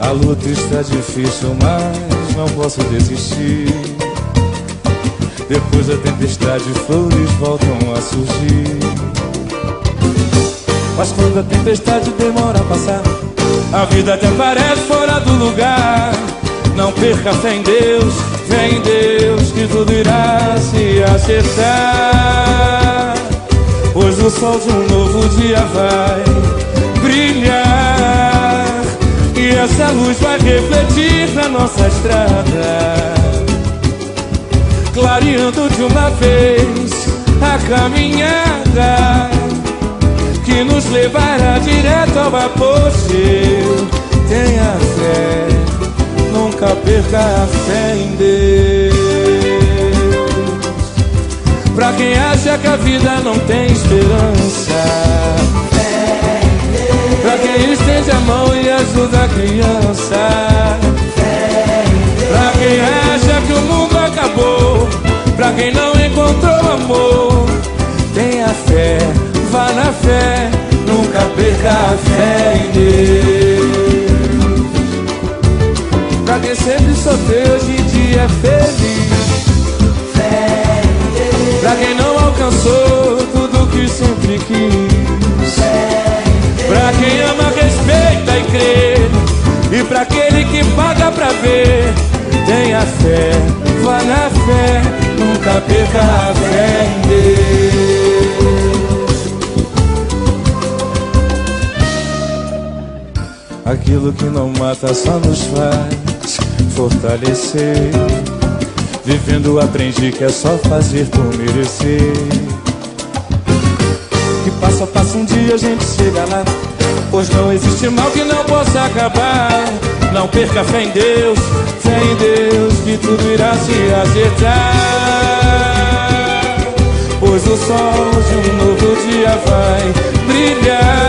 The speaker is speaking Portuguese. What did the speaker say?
A luta está difícil, mas não posso desistir. Depois da tempestade, flores voltam a surgir. Mas quando a tempestade demora a passar, a vida até parece fora do lugar. Não perca a fé em Deus, fé em Deus, que tudo irá se acertar. Pois o sol de um novo dia vai brilhar, e essa luz vai refletir na nossa estrada, clareando de uma vez a caminhada que nos levará direto ao apogeu. Tenha fé, nunca perca a fé em Deus. Pra quem acha que a vida não tem esperança, pra quem estende a mão e ajuda a criança, pra quem acha que o mundo acabou, pra quem não encontrou amor, tenha fé, vá na fé, nunca perca a fé em Deus. Pra quem sempre sofreu, hoje em dia é feliz. Fé em Deus. Pra quem não alcançou tudo que sempre quis. Fé em Deus. Pra quem ama, respeita e crê, e pra aquele que paga pra ver, tenha fé, vá na fé, nunca perca a fé em Deus. Aquilo que não mata só nos faz fortalecer. Vivendo aprendi que é só fazer por merecer. Que passo a passo um dia a gente chega lá, pois não existe mal que não possa acabar. Não perca a fé em Deus, fé em Deus, que tudo irá se acertar. Pois o sol de um novo dia vai brilhar,